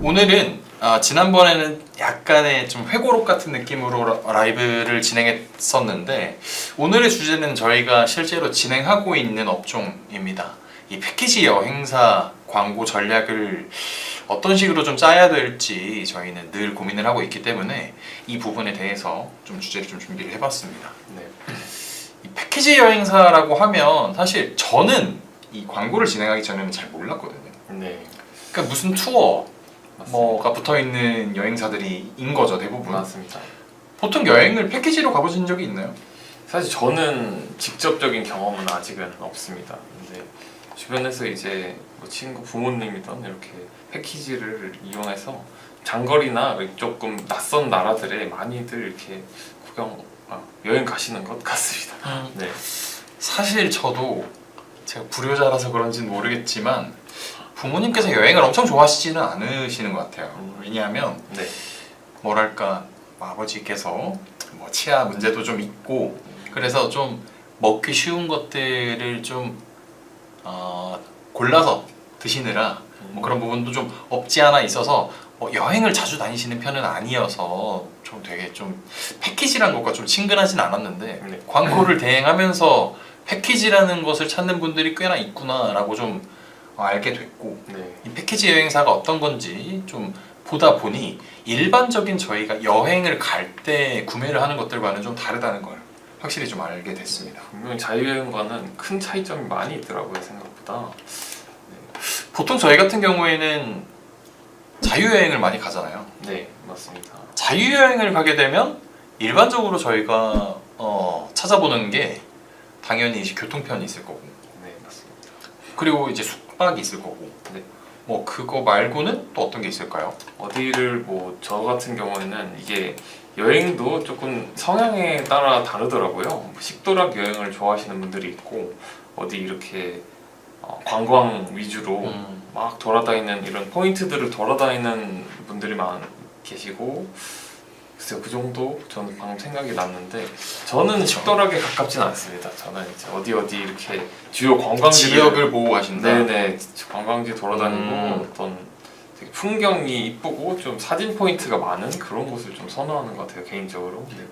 오늘은 지난번에는 약간의 좀 회고록 같은 느낌으로 라이브를 진행했었는데 오늘의 주제는 저희가 실제로 진행하고 있는 업종입니다. 이 패키지 여행사 광고 전략을 어떤 식으로 좀 짜야 될지 저희는 늘 고민을 하고 있기 때문에 이 부분에 대해서 좀 주제를 좀 준비를 해봤습니다. 네. 이 패키지 여행사라고 하면 사실 저는 이 광고를 진행하기 전에는 잘 몰랐거든요. 네. 그러니까 무슨 투어 맞습니다. 뭐가 붙어있는 여행사들이 인 거죠, 대부분. 맞습니다. 보통 여행을 패키지로 가보신 적이 있나요? 사실 저는 직접적인 경험은 아직은 없습니다. 근데 주변에서 이제 뭐 친구 부모님이든 이렇게 패키지를 이용해서 장거리나 조금 낯선 나라들에 많이들 이렇게 여행 가시는 것 같습니다. 네. 사실 저도 제가 불효자라서 그런지는 모르겠지만 부모님께서 여행을 엄청 좋아하시지는 않으시는 것 같아요. 왜냐하면 네. 뭐랄까 아버지께서 뭐 치아 문제도 좀 있고 그래서 좀 먹기 쉬운 것들을 좀 골라서 드시느라 뭐 그런 부분도 좀 없지 않아 있어서 여행을 자주 다니시는 편은 아니어서 좀 되게 좀 패키지란 것과 좀 친근하진 않았는데 네. 광고를 대행하면서 패키지라는 것을 찾는 분들이 꽤나 있구나라고 좀 알게 됐고 네. 이 패키지 여행사가 어떤 건지 좀 보다 보니 일반적인 저희가 여행을 갈 때 구매를 하는 것들과는 좀 다르다는 걸 확실히 좀 알게 됐습니다. 분명히 자유여행과는 큰 차이점이 많이 있더라고요, 생각보다. 보통 저희 같은 경우에는 자유여행을 많이 가잖아요. 네, 맞습니다. 자유여행을 가게 되면 일반적으로 저희가 찾아보는 게 당연히 이제 교통편이 있을 거고 네, 맞습니다. 그리고 이제 숙박이 있을 거고 네. 뭐 그거 말고는 또 어떤 게 있을까요? 어디를 뭐 저 같은 경우에는 이게 여행도 조금 성향에 따라 다르더라고요. 식도락 여행을 좋아하시는 분들이 있고 어디 이렇게 관광 위주로 막 돌아다니는 이런 포인트들을 돌아다니는 분들이 계시고 글쎄요, 그 정도 저는 방금 생각이 났는데 저는 식도락에 가깝진 않습니다. 저는 이제 어디 이렇게 주요 관광지를 지역을 보고 가신다. 네네, 관광지 돌아다니고 어떤 되게 풍경이 이쁘고 좀 사진 포인트가 많은 그런 곳을 좀 선호하는 것 같아요, 개인적으로. 네.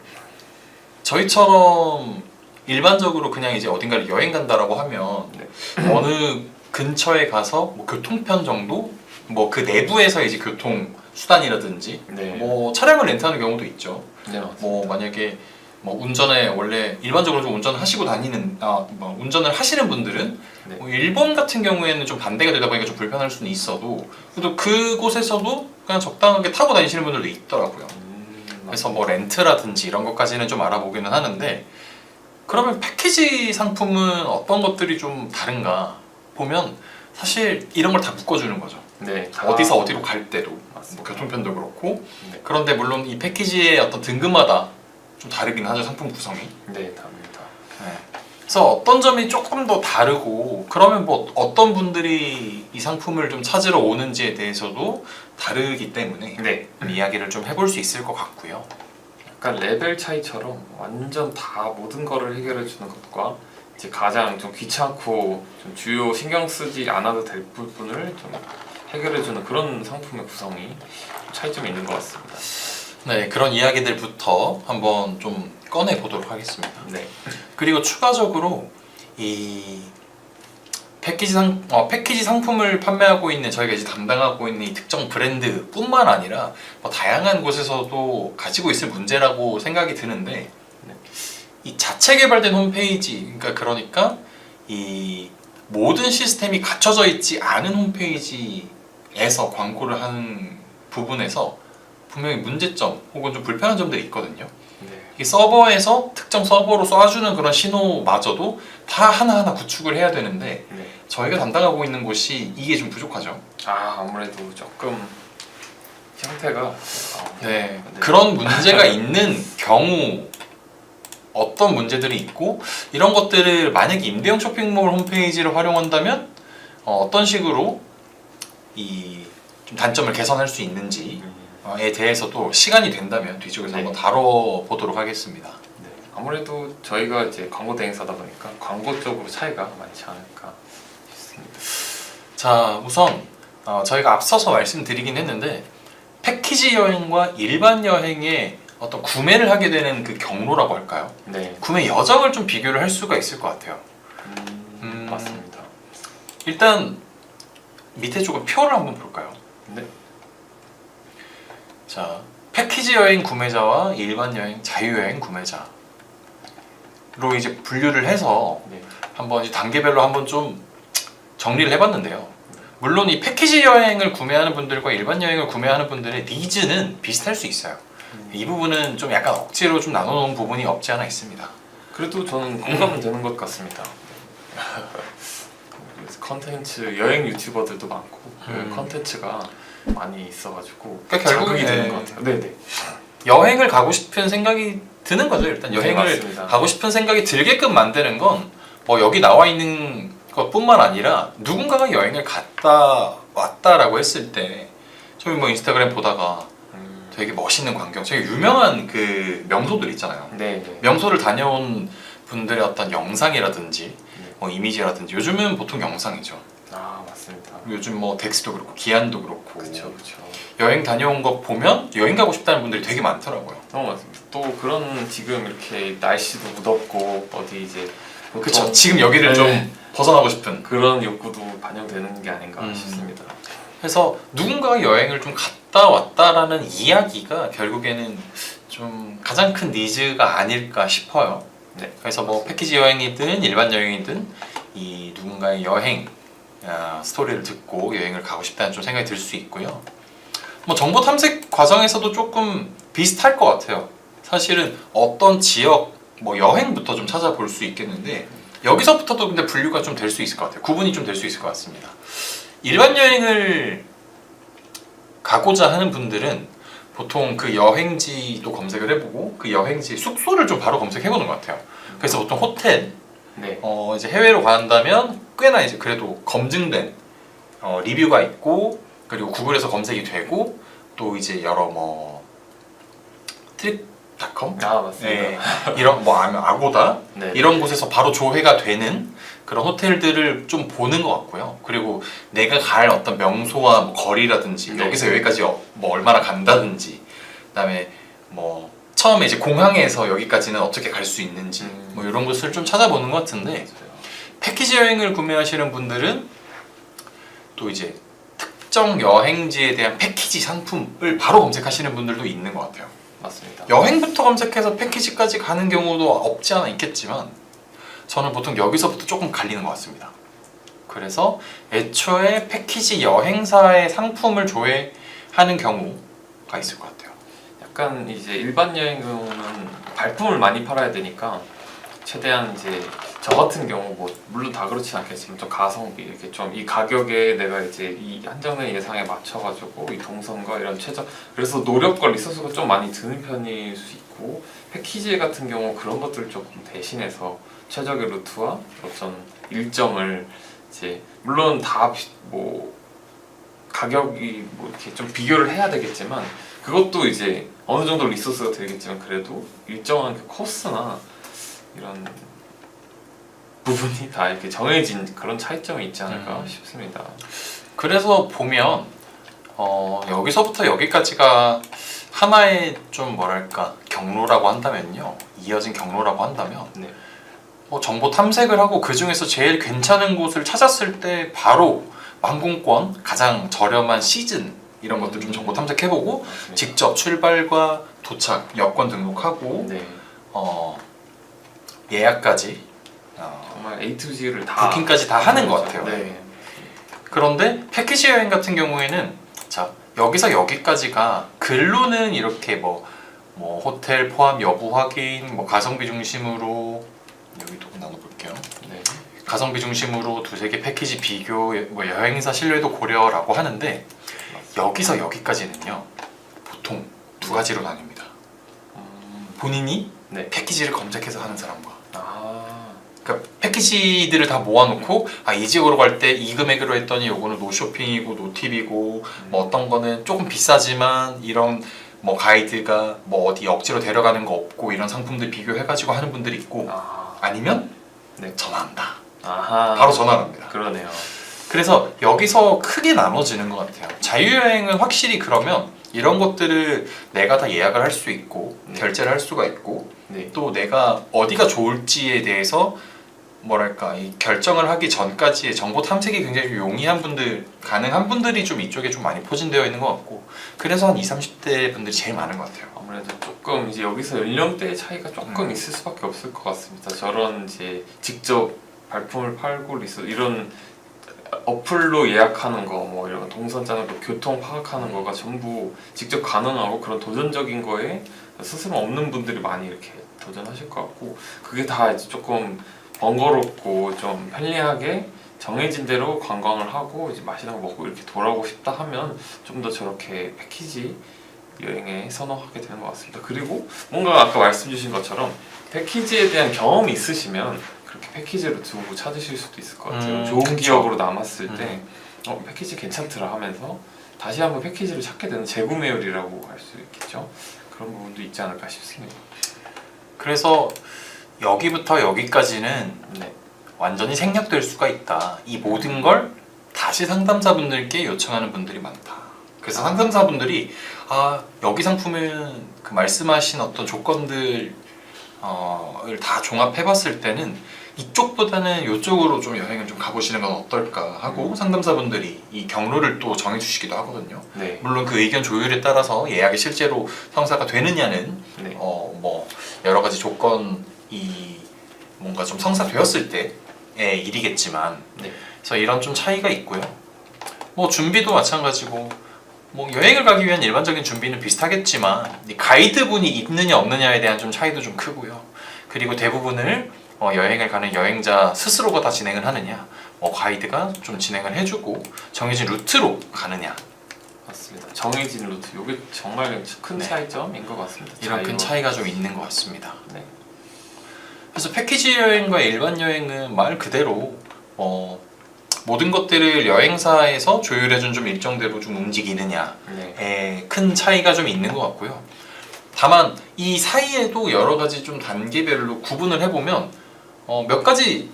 저희처럼 일반적으로 그냥 이제 어딘가를 여행 간다라고 하면 네. 어느 근처에 가서 뭐 교통편 정도 뭐 그 내부에서 이제 교통 수단이라든지 네. 뭐 차량을 렌트하는 경우도 있죠. 네, 맞습니다. 뭐 만약에 뭐 운전에 원래 일반적으로 좀 운전하시고 다니는 뭐 운전을 하시는 분들은 네. 뭐 일본 같은 경우에는 좀 반대가 되다 보니까 좀 불편할 수는 있어도 그래도 그곳에서도 그냥 적당하게 타고 다니시는 분들도 있더라고요. 그래서 뭐 렌트라든지 이런 것까지는 좀 알아보기는 하는데 그러면 패키지 상품은 어떤 것들이 좀 다른가 보면 사실 이런 걸 다 묶어주는 거죠. 네, 어디서 어디로 갈 때도 뭐 맞습니다. 교통편도 그렇고 네. 그런데 물론 이 패키지의 어떤 등급마다 좀 다르긴 하죠, 상품 구성이. 네, 답니다. 그래서 어떤 점이 조금 더 다르고 그러면 뭐 어떤 분들이 이 상품을 좀 찾으러 오는지에 대해서도 다르기 때문에 네, 이야기를 좀 해볼 수 있을 것 같고요. 약간 레벨 차이처럼 완전 다 모든 거를 해결해 주는 것과 이제 가장 좀 귀찮고 좀 주요 신경 쓰지 않아도 될 부분을 좀 해결해 주는 그런 상품의 구성이 차이점이 있는 것 같습니다. 네, 그런 이야기들부터 한번 좀 꺼내 보도록 하겠습니다. 네, 그리고 추가적으로 이 패키지 상품을 판매하고 있는 저희가 이제 담당하고 있는 이 특정 브랜드뿐만 아니라 뭐 다양한 곳에서도 가지고 있을 문제라고 생각이 드는데 네. 이 자체 개발된 홈페이지 그러니까 이 모든 시스템이 갖춰져 있지 않은 홈페이지에서 광고를 하는 부분에서 분명히 문제점 혹은 좀 불편한 점들이 있거든요. 네, 이 서버에서 특정 서버로 쏴주는 그런 신호마저도 다 하나하나 구축을 해야 되는데 네. 저희가 담당하고 있는 곳이 이게 좀 부족하죠. 아무래도 조금 형태가 네, 그런 문제가 있는 경우 어떤 문제들이 있고 이런 것들을 만약에 임대용 쇼핑몰 홈페이지를 활용한다면 어떤 식으로 이 좀 단점을 개선할 수 있는지에 대해서도 시간이 된다면 뒤쪽에서 네. 한번 다뤄보도록 하겠습니다. 네, 아무래도 저희가 이제 광고 대행사다 보니까 광고 쪽으로 차이가 많지 않을까 싶습니다. 자, 우선 저희가 앞서서 말씀드리긴 했는데 패키지 여행과 일반 여행의 어떤 구매를 하게 되는 그 경로라고 할까요? 네. 구매 여정을 좀 비교를 할 수가 있을 것 같아요. 맞습니다. 일단 밑에 조금 표를 한번 볼까요? 네. 자, 패키지 여행 구매자와 일반 여행 자유여행 구매자로 이제 분류를 해서 네. 한번 이제 단계별로 한번 좀 정리를 해봤는데요. 물론 이 패키지 여행을 구매하는 분들과 일반 여행을 구매하는 분들의 니즈는 비슷할 수 있어요. 이 부분은 좀 약간 억지로 좀 나눠놓은 부분이 없지 않아 있습니다. 그래도 저는 공감은 되는 것 같습니다. 그래서 컨텐츠 여행 유튜버들도 많고 그 컨텐츠가 많이 있어가지고 그러니까 결국에 자극이 되는 것 같아요. 네네. 여행을 가고 싶은 생각이 드는 거죠. 일단 네, 여행을 맞습니다. 가고 싶은 생각이 들게끔 만드는 건 뭐 여기 나와 있는 것뿐만 아니라 누군가가 여행을 갔다 왔다라고 했을 때 저희 뭐 인스타그램 보다가 되게 멋있는 광경, 되게 유명한 그 명소들 있잖아요. 네네. 명소를 다녀온 분들의 어떤 영상이라든지 뭐 이미지라든지 요즘은 보통 영상이죠. 아 맞습니다. 요즘 뭐 덱스도 그렇고 기안도 그렇고 그렇죠. 여행 다녀온 거 보면 여행 가고 싶다는 분들이 되게 많더라고요. 맞습니다. 또 그런 지금 이렇게 날씨도 무덥고 어디 이제 그렇죠. 지금 여기를 네. 좀 벗어나고 싶은. 그런 욕구도 반영되는 게 아닌가 싶습니다. 그래서 누군가가 여행을 좀 갔다 왔다라는 이야기가 결국에는 좀 가장 큰 니즈가 아닐까 싶어요. 네. 그래서 뭐 패키지 여행이든 일반 여행이든 이 누군가의 여행 스토리를 듣고 여행을 가고 싶다는 좀 생각이 들 수 있고요. 뭐 정보 탐색 과정에서도 조금 비슷할 것 같아요. 사실은 어떤 지역 뭐 여행부터 좀 찾아볼 수 있겠는데 여기서부터도 근데 분류가 좀 될 수 있을 것 같아요. 구분이 좀 될 수 있을 것 같습니다. 일반 여행을 가고자 하는 분들은 보통 그 여행지도 검색을 해보고 그 여행지 숙소를 좀 바로 검색해보는 것 같아요. 그래서 보통 호텔, 네. 이제 해외로 간다면 꽤나 이제 그래도 검증된 리뷰가 있고 그리고 구글에서 검색이 되고 또 이제 여러 뭐 트립닷컴, 아 맞습니다. 네, 이런 뭐 아니면 아고다 네. 이런 곳에서 바로 조회가 되는 그런 호텔들을 좀 보는 것 같고요. 그리고 내가 갈 어떤 명소와 뭐 거리라든지 네. 여기서 여기까지 뭐 얼마나 간다든지 그다음에 뭐 처음에 이제 공항에서 여기까지는 어떻게 갈 수 있는지 뭐 이런 것을 좀 찾아보는 것 같은데 패키지 여행을 구매하시는 분들은 또 이제 특정 여행지에 대한 패키지 상품을 바로 검색하시는 분들도 있는 것 같아요. 맞습니다. 여행부터 검색해서 패키지까지 가는 경우도 없지 않아 있겠지만 저는 보통 여기서부터 조금 갈리는 것 같습니다. 그래서 애초에 패키지 여행사의 상품을 조회하는 경우가 있을 것 같아요. 약간 이제 일반 여행 경우는 발품을 많이 팔아야 되니까 최대한 이제 저 같은 경우 뭐 물론 다 그렇진 않겠지만 좀 가성비 이렇게 좀 이 가격에 내가 이제 이 한정된 예상에 맞춰가지고 이 동선과 이런 최저 그래서 노력과 리소스가 좀 많이 드는 편일 수 있고 패키지 같은 경우 그런 것들을 조금 대신해서 최적의 루트와 어떤 일정을 이제 물론 다 뭐 가격이 뭐 이렇게 좀 비교를 해야 되겠지만 그것도 이제 어느 정도 리소스가 들겠지만 그래도 일정한 그 코스나 이런 부분이 다 이렇게 정해진 그런 차이점이 있지 않을까 싶습니다. 그래서 보면 여기서부터 여기까지가 하나의 좀 뭐랄까 경로라고 한다면요, 이어진 경로라고 한다면 네. 정보 탐색을 하고 그 중에서 제일 괜찮은 곳을 찾았을 때 바로 항공권, 가장 저렴한 시즌 이런 것들 좀 정보 탐색해보고 맞습니다. 직접 출발과 도착, 여권 등록하고 네. 예약까지 정말 A to G를 다 부킹까지 다 하는 것 같아요. 네. 그런데 패키지 여행 같은 경우에는 자 여기서 여기까지가 글로는 이렇게 뭐 호텔 포함 여부 확인, 뭐 가성비 중심으로 여기도 나눠볼게요. 네. 가성비 중심으로 두세 개 패키지 비교, 뭐 여행사 신뢰도 고려라고 하는데 여기서 여기까지는요 보통 두 가지로 나뉩니다. 본인이 네. 패키지를 검색해서 하는 사람과 아. 그러니까 패키지들을 다 모아놓고 이 지역으로 갈 때 이 금액으로 했더니 요거는 노쇼핑이고 노팁이고 뭐 어떤 거는 조금 비싸지만 이런 뭐 가이드가 뭐 어디 억지로 데려가는 거 없고 이런 상품들 비교해가지고 하는 분들이 있고 아니면 네. 전화한다. 아하. 바로 전화를 합니다. 그러네요. 그래서 여기서 크게 나눠지는 것 같아요. 자유여행은 확실히 그러면 이런 것들을 내가 다 예약을 할 수 있고 결제를 할 수가 있고 네. 또 내가 어디가 좋을지에 대해서 뭐랄까 이 결정을 하기 전까지의 정보 탐색이 굉장히 좀 용이한 분들, 가능한 분들이 좀 이쪽에 좀 많이 포진되어 있는 것 같고 그래서 한 20, 30대 분들이 제일 많은 것 같아요. 아무래도 조금 이제 여기서 연령대의 차이가 조금 있을 수밖에 없을 것 같습니다. 저런 이제 직접 발품을 팔고 이런 어플로 예약하는 거, 뭐 이런 동선 짜는 거, 교통 파악하는 거가 전부 직접 가능하고 그런 도전적인 거에 스스럼 없는 분들이 많이 이렇게 도전하실 것 같고 그게 다 이제 조금 번거롭고 좀 편리하게 정해진 대로 관광을 하고 이제 맛있는 거 먹고 이렇게 돌아오고 싶다 하면 좀 더 저렇게 패키지 여행에 선호하게 되는 것 같습니다. 그리고 뭔가 아까 말씀 주신 것처럼 패키지에 대한 경험이 있으시면 그렇게 패키지로 두고 찾으실 수도 있을 것 같아요. 좋은 그쵸. 기억으로 남았을 때 패키지 괜찮더라 하면서 다시 한번 패키지를 찾게 되는 재구매율이라고 할 수 있겠죠. 그런 부분도 있지 않을까 싶습니다. 그래서 여기부터 여기까지는 네. 완전히 생략될 수가 있다. 이 모든 걸 다시 상담사분들께 요청하는 분들이 많다. 그래서 상담사분들이 여기 상품은 그 말씀하신 어떤 조건들 다 종합해봤을 때는 이쪽보다는 이쪽으로 좀 여행을 좀 가보시는 건 어떨까 하고 상담사분들이 이 경로를 또 정해주시기도 하거든요. 네. 물론 그 의견 조율에 따라서 예약이 실제로 성사가 되느냐는 네. 뭐 여러 가지 조건이 뭔가 좀 성사되었을 때의 일이겠지만 네. 그래서 이런 좀 차이가 있고요. 뭐 준비도 마찬가지고 뭐 여행을 가기 위한 일반적인 준비는 비슷하겠지만 이 가이드분이 있느냐 없느냐에 대한 좀 차이도 좀 크고요. 그리고 대부분을 여행을 가는 여행자 스스로가 다 진행을 하느냐 가이드가 좀 진행을 해주고 정해진 루트로 가느냐 맞습니다. 정해진 루트 이게 정말 큰 네. 차이점인 것 같습니다. 이런 큰 차이가 좀 있는 것 같습니다. 네. 그래서 패키지 여행과 일반 여행은 말 그대로 모든 것들을 여행사에서 조율해준 좀 일정대로 좀 움직이느냐에 네. 큰 차이가 좀 있는 것 같고요. 다만 이 사이에도 여러 가지 좀 단계별로 구분을 해보면 몇 가지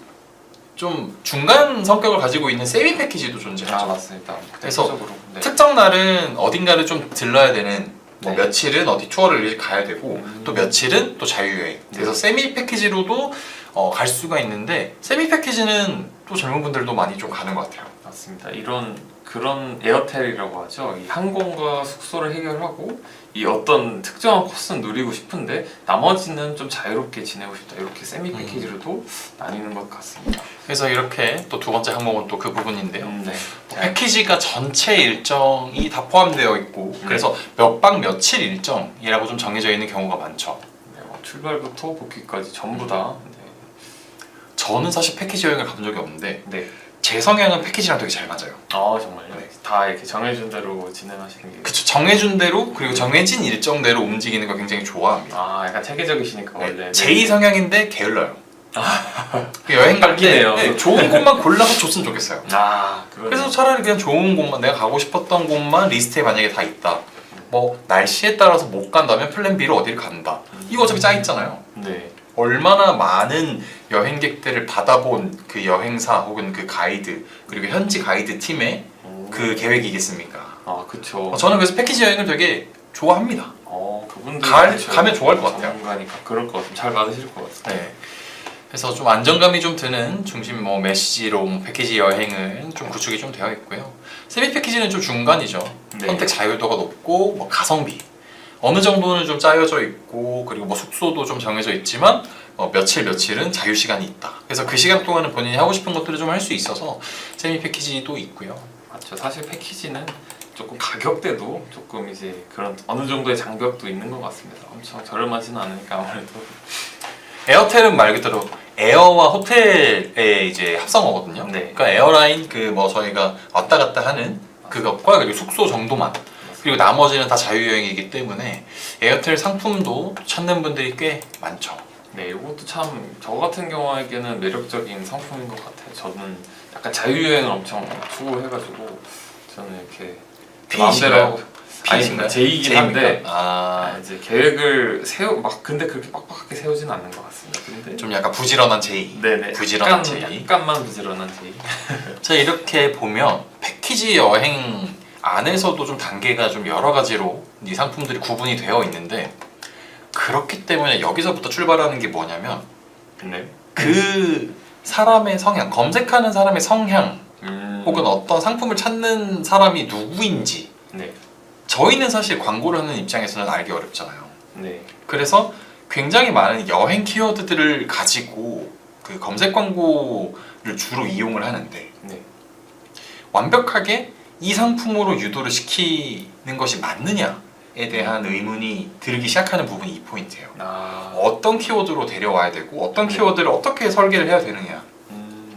좀 중간 성격을 가지고 있는 세미 패키지도 존재하죠. 맞습니다. 그래서 대표적으로, 네. 특정 날은 어딘가를 좀 들러야 되는 뭐 네. 며칠은 어디 투어를 가야 되고 또 며칠은 또 자유여행. 그래서 세미 패키지로도 갈 수가 있는데 세미 패키지는 또 젊은 분들도 많이 좀 가는 것 같아요. 맞습니다. 그런 에어텔이라고 하죠. 이 항공과 숙소를 해결하고 이 어떤 특정한 코스는 누리고 싶은데 나머지는 좀 자유롭게 지내고 싶다. 이렇게 세미 패키지로도 나뉘는 것 같습니다. 그래서 이렇게 또 두 번째 항목은 또 그 부분인데요. 네. 패키지가 전체 일정이 다 포함되어 있고 그래서 몇 박 며칠 일정이라고 좀 정해져 있는 경우가 많죠. 네, 출발부터 복귀까지 전부 다. 저는 사실 패키지 여행을 가본 적이 없는데 네. 제 성향은 패키지랑 되게 잘 맞아요. 정말요? 네. 다 이렇게 정해준 대로 진행하시는 게. 그쵸, 정해준 대로 그리고 정해진 일정대로 움직이는 거 굉장히 좋아합니다. 약간 체계적이시니까 원래. 제2 성향인데 게을러요. 여행 갈 때 바뀌네요. 좋은 곳만 골라서 줬으면 좋겠어요. 그러네. 그래서 차라리 그냥 좋은 곳만 내가 가고 싶었던 곳만 리스트에 만약에 다 있다. 뭐 날씨에 따라서 못 간다면 플랜 B로 어딜 간다. 이거 어차피 짜 있잖아요. 네. 얼마나 많은 여행객들을 받아본 그 여행사 혹은 그 가이드 그리고 현지 가이드 팀의 그 계획이겠습니까? 그쵸. 저는 그래서 패키지 여행을 되게 좋아합니다. 그분들 가면 좋아할 것 같아요. 전문가니까 그럴 것 같아요. 잘 받으실 것 같아요. 네. 그래서 좀 안정감이 좀 드는 중심 메시지로 패키지 여행은 좀 구축이 좀 되어 있고요. 세미 패키지는 좀 중간이죠. 네. 선택 자유도가 높고 가성비 어느 정도는 좀 짜여져 있고 그리고 숙소도 좀 정해져 있지만 며칠은 자유 시간이 있다. 그래서 그 시간 동안은 본인이 하고 싶은 것들을 좀 할 수 있어서 세미 패키지도 있고요. 맞죠. 사실 패키지는 조금 가격대도 조금 이제 그런 어느 정도의 장벽도 있는 것 같습니다. 엄청 저렴하지는 않으니까 아무래도. 에어텔은 말 그대로 에어와 호텔의 이제 합성어거든요. 네. 그러니까 에어라인 저희가 왔다 갔다 하는 그것과 그리고 숙소 정도만 그리고 나머지는 다 자유여행이기 때문에 에어텔 상품도 찾는 분들이 꽤 많죠. 네, 이것도 참 저 같은 경우에게는 매력적인 상품인 것 같아요. 저는 약간 자유여행을 엄청 추구해가지고 저는 이렇게 피니시나요? P이신가요? J이긴 한데 아, 이제 계획을 근데 그렇게 빡빡하게 세우지는 않는 것 같습니다. 근데 좀 약간 부지런한 J. 네네 부지런한 J. 약간만 부지런한 J. 자, 이렇게 보면 패키지 여행 안에서도 좀 단계가 좀 여러 가지로 이 상품들이 구분이 되어 있는데, 그렇기 때문에 여기서부터 출발하는 게 뭐냐면 네. 그 사람의 성향, 검색하는 사람의 성향, 혹은 어떤 상품을 찾는 사람이 누구인지, 네. 저희는 사실 광고를 하는 입장에서는 알기 어렵잖아요. 네. 그래서 굉장히 많은 여행 키워드들을 가지고 그 검색 광고를 주로 이용을 하는데, 네. 완벽하게 이 상품으로 유도를 시키는 것이 맞느냐에 대한 의문이 들기 시작하는 부분이 이 포인트예요. 아. 어떤 키워드로 데려와야 되고 어떤 키워드를 어떻게 설계를 해야 되느냐,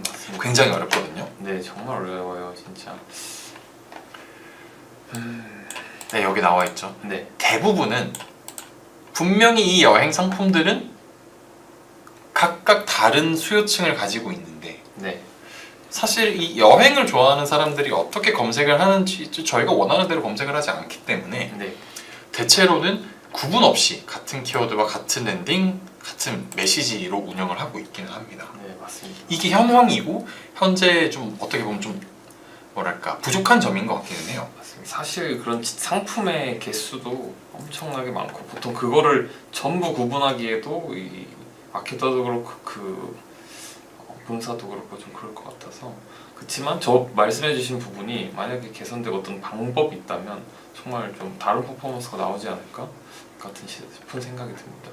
맞습니다. 굉장히 어렵거든요. 네, 정말 어려워요, 진짜. 네, 여기 나와 있죠. 네. 대부분은 분명히 이 여행 상품들은 각각 다른 수요층을 가지고 있는데, 네. 사실 이 여행을 좋아하는 사람들이 어떻게 검색을 하는지 저희가 원하는 대로 검색을 하지 않기 때문에 네. 대체로는 구분 없이 같은 키워드와 같은 랜딩, 같은 메시지로 운영을 하고 있기는 합니다. 네, 맞습니다. 이게 현황이고 현재 좀 어떻게 보면 좀 뭐랄까 부족한 점인 것 같기는 해요. 맞습니다. 사실 그런 상품의 개수도 엄청나게 많고 보통 그거를 전부 구분하기에도 이 마케터도 그렇고 본사도 그렇고 좀 그럴 것 같아서, 그렇지만 저 말씀해주신 부분이 만약에 개선되고 어떤 방법이 있다면 정말 좀 다른 퍼포먼스가 나오지 않을까 같은 싶은 생각이 듭니다.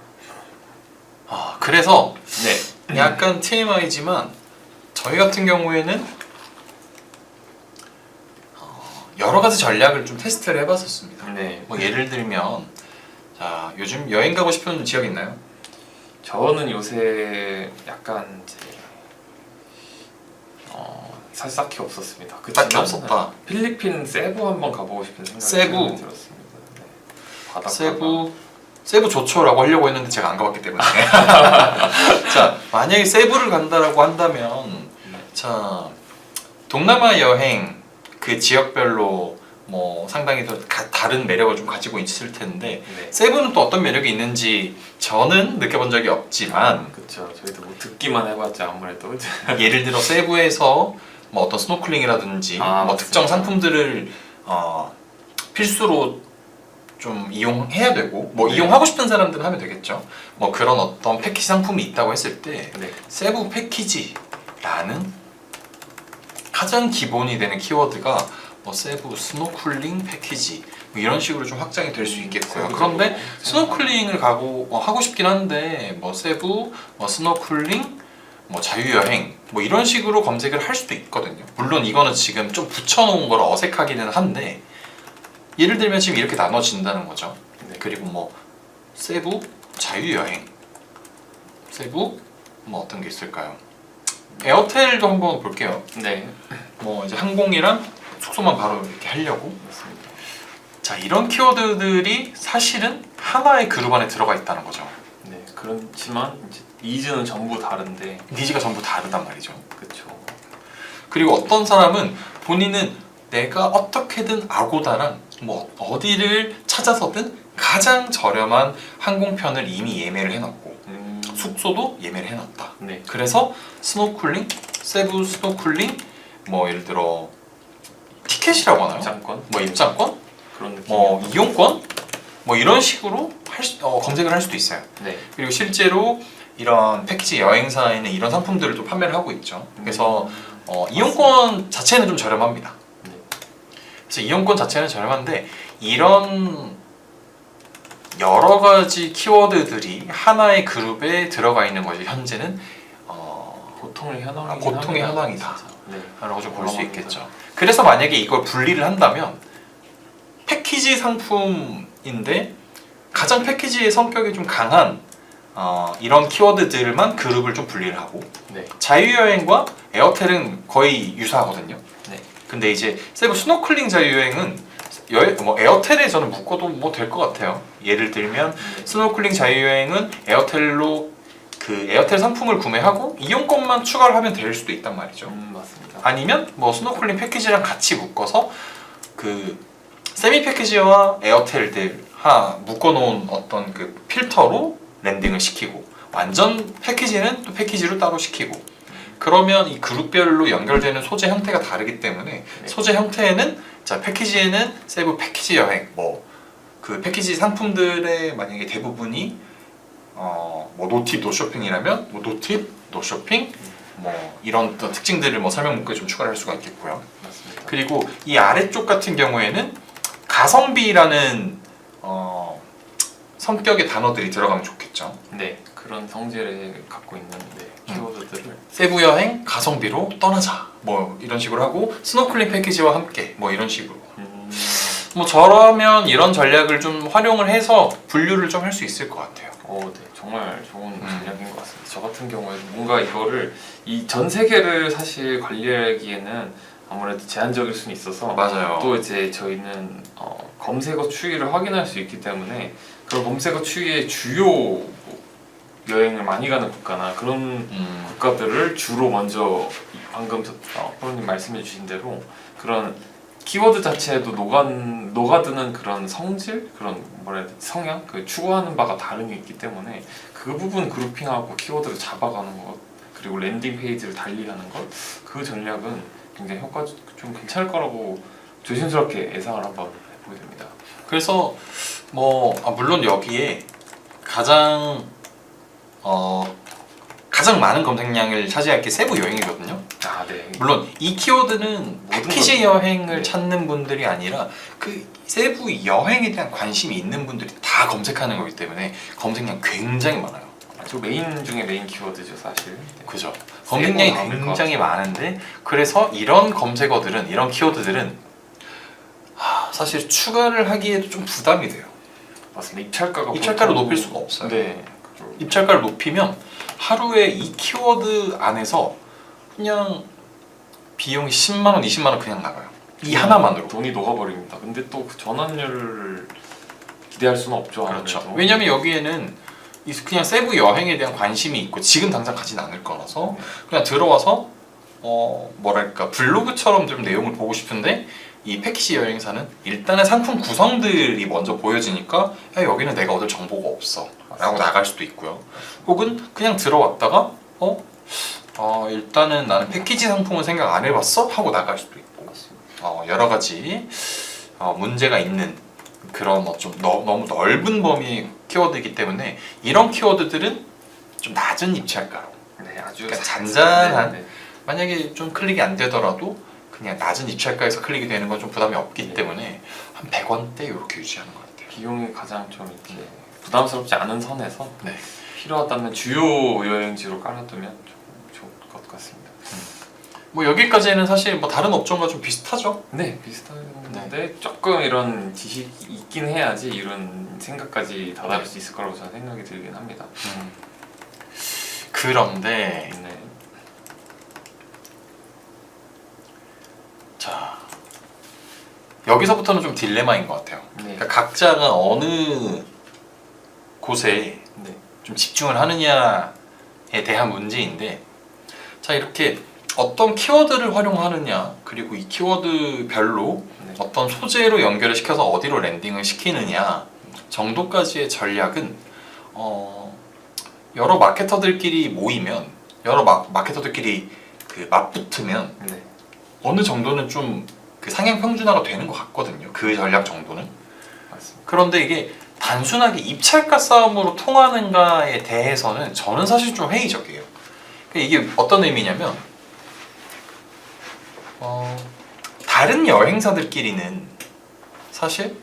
그래서 네. 약간 TMI지만 저희 같은 경우에는 여러 가지 전략을 좀 테스트를 해봤었습니다. 네. 뭐 예를 들면, 자, 요즘 여행 가고 싶은 지역 있나요? 저는 요새 약간 이제 사실 딱히 없었습니다. 딱히 없었다. 필리핀 세부 한번 가보고 싶은 생각이 세부? 들었습니다. 네. 바닷가가. 세부 좋죠라고 하려고 했는데 제가 안 가봤기 때문에. 자, 만약에 세부를 간다라고 한다면, 자, 동남아 여행 그 지역별로 뭐 상당히 더 다른 매력을 좀 가지고 있을 텐데, 네. 세부는 또 어떤 매력이 있는지 저는 느껴본 적이 없지만, 그렇죠. 저희도 뭐 듣기만 해봤자 아무래도. 예를 들어 세부에서 뭐 어떤 스노클링이라든지 뭐 맞습니다. 특정 상품들을 필수로 좀 이용해야 되고, 뭐 네. 이용하고 싶은 사람들은 하면 되겠죠. 뭐 그런 어떤 패키지 상품이 있다고 했을 때 네. 세부 패키지라는 가장 기본이 되는 키워드가 뭐 세부 스노클링 패키지 뭐 이런 식으로 좀 확장이 될 수 있겠고요. 그런데 스노클링을 하고 싶긴 한데 뭐 세부, 뭐 스노클링, 뭐 자유여행 뭐 이런 식으로 검색을 할 수도 있거든요. 물론 이거는 지금 좀 붙여놓은 거라 어색하기는 한데, 예를 들면 지금 이렇게 나눠진다는 거죠. 네. 그리고 뭐 세부, 자유여행, 세부, 뭐 어떤 게 있을까요? 에어텔도 한번 볼게요. 네. 뭐 이제 항공이랑 숙소만 바로 이렇게 하려고. 맞습니다. 자, 이런 키워드들이 사실은 하나의 그룹 안에 들어가 있다는 거죠. 네. 그렇지만 이제 니즈는 전부 다른데. 니즈가 전부 다르단 말이죠. 그렇죠. 그리고 어떤 사람은 본인은 내가 어떻게든 아고다랑 뭐 어디를 찾아서든 가장 저렴한 항공편을 이미 예매를 해놨고 숙소도 예매를 해놨다. 네. 그래서 스노클링, 세부 스노클링, 뭐 예를 들어 티켓이라고 하나요? 입장권? 뭐 입장권? 그런 느낌. 뭐 이용권? 뭐 이런 식으로 검색을 할 수도 있어요. 네. 그리고 실제로 이런 패키지 여행사에는 이런 상품들을 또 판매를 하고 있죠. 그래서 이용권 자체는 좀 저렴합니다. 네. 그래서 이용권 자체는 저렴한데 이런 여러 가지 키워드들이 하나의 그룹에 들어가 있는 것이 현재는 고통의 현황이긴 고통의 합니다. 현황이다. 진짜. 네. 라고 좀 볼 수 올라갑니다. 있겠죠. 그래서 만약에 이걸 분리를 한다면 패키지 상품인데 가장 패키지의 성격이 좀 강한 이런 키워드들만 그룹을 좀 분리를 하고, 네. 자유여행과 에어텔은 거의 유사하거든요. 네. 근데 이제 세부 스노클링 자유여행은 뭐 에어텔에 저는 묶어도 뭐 될 것 같아요. 예를 들면 스노클링 자유여행은 에어텔로 그 에어텔 상품을 구매하고 이용권만 추가를 하면 될 수도 있단 말이죠. 맞습니다. 아니면 뭐 스노클링 패키지랑 같이 묶어서 그 세미 패키지와 에어텔들 묶어놓은 어떤 그 필터로 랜딩을 시키고 완전 패키지는 또 패키지로 따로 시키고 그러면 이 그룹별로 연결되는 소재 형태가 다르기 때문에 네. 소재 형태에는 자 패키지에는 세부 패키지 여행 뭐 그 패키지 상품들의 만약에 대부분이 뭐 노팁 노쇼핑이라면 뭐 노팁 노쇼핑 뭐 이런 또 특징들을 뭐 설명 문구에 좀 추가를 할 수가 있겠고요. 맞습니다. 그리고 이 아래쪽 같은 경우에는 가성비라는 성격의 단어들이 들어가면 좋겠죠. 네, 그런 성질을 갖고 있는 키워드들을 세부 여행 가성비로 떠나자 뭐 이런 식으로 하고 스노클링 패키지와 함께 뭐 이런 식으로 뭐 저라면 이런 전략을 좀 활용을 해서 분류를 좀 할 수 있을 것 같아요. 네, 정말 좋은 전략인 것 같습니다. 저 같은 경우에는 뭔가 이거를 이 전 세계를 사실 관리하기에는 아무래도 제한적일 수는 있어서 맞아요. 또 이제 저희는 검색어 추이를 확인할 수 있기 때문에 그런 검색어 추이의 주요 여행을 많이 가는 국가나 그런 국가들을 주로 먼저 방금 프로님 말씀해 주신 대로 그런 키워드 자체에도 녹아드는 그런 성질, 그런 뭐라 해야 되지, 성향, 그 추구하는 바가 다른 게 있기 때문에 그 부분 그룹핑하고 키워드를 잡아가는 것 그리고 랜딩 페이지를 달리하는 것 그 전략은 굉장히 효과 좀 괜찮을 거라고 조심스럽게 예상을 한번 해보게 됩니다. 그래서 뭐 물론 여기에 가장 많은 검색량을 차지할 게 세부 여행이거든요. 아, 네. 물론 이 키워드는 패키지 걸- 여행을 네. 찾는 분들이 아니라 그 세부 여행에 대한 관심이 있는 분들이 다 검색하는 거기 때문에 검색량 굉장히 많아요. 아주 메인 중에 메인 키워드죠, 사실. 네. 그죠? 검색량이 세부 나올 것 굉장히 같아요. 많은데 그래서 이런 검색어들은 이런 키워드들은 사실 추가를 하기에도 좀 부담이 돼요. 맞습니다. 입찰가가 입찰가를 보통- 높일 수가 없어요. 네. 그죠. 입찰가를 높이면 하루에 이 키워드 안에서 그냥 비용이 10만 원, 20만 원 그냥 나가요. 이 하나만으로. 돈이 녹아버립니다. 근데 또 그 전환율을 기대할 수는 없죠. 그렇죠. 아무래도. 왜냐면 여기에는 그냥 세부 여행에 대한 관심이 있고 지금 당장 가진 않을 거라서 그냥 들어와서 뭐랄까 블로그처럼 좀 내용을 보고 싶은데 이 패키지 여행사는 일단은 상품 구성들이 먼저 보여지니까 야, 여기는 내가 얻을 정보가 없어 라고 나갈 수도 있고요. 혹은 그냥 들어왔다가 일단은 나는 패키지 상품은 생각 안 해봤어? 하고 나갈 수도 있고 여러 가지 문제가 있는 그런 좀 너무 넓은 범위의 키워드이기 때문에 이런 키워드들은 좀 낮은 입찰가로 네, 아주 그러니까 잔잔한 네, 만약에 좀 클릭이 안 되더라도 그냥 낮은 입찰가에서 클릭이 되는 건 좀 부담이 없기 네. 때문에 한 100원대 이렇게 유지하는 것 같아요. 비용이 가장 좀 이렇게 부담스럽지 않은 선에서 네. 필요하다면 주요 여행지로 깔아두면 좀 좋을 것 같습니다. 뭐 여기까지는 사실 뭐 다른 업종과 좀 비슷하죠. 네, 비슷한데 조금 이런 지식이 있긴 해야지 이런 생각까지 다다를 수 있을 거라고 저는 생각이 들긴 합니다. 그런데 네. 자 여기서부터는 좀 딜레마인 것 같아요. 네. 그러니까 각자가 어느 곳에 네. 좀 집중을 하느냐에 대한 문제인데 자 이렇게 어떤 키워드를 활용하느냐 그리고 이 키워드별로 네. 어떤 소재로 연결을 시켜서 어디로 랜딩을 시키느냐 정도까지의 전략은 여러 마케터들끼리 모이면 여러 마케터들끼리 그 맞붙으면 네. 어느 정도는 좀 그 상향 평준화가 되는 것 같거든요. 그 전략 정도는. 맞습니다. 그런데 이게 단순하게 입찰가 싸움으로 통하는가에 대해서는 저는 사실 좀 회의적이에요. 이게 어떤 의미냐면 다른 여행사들끼리는 사실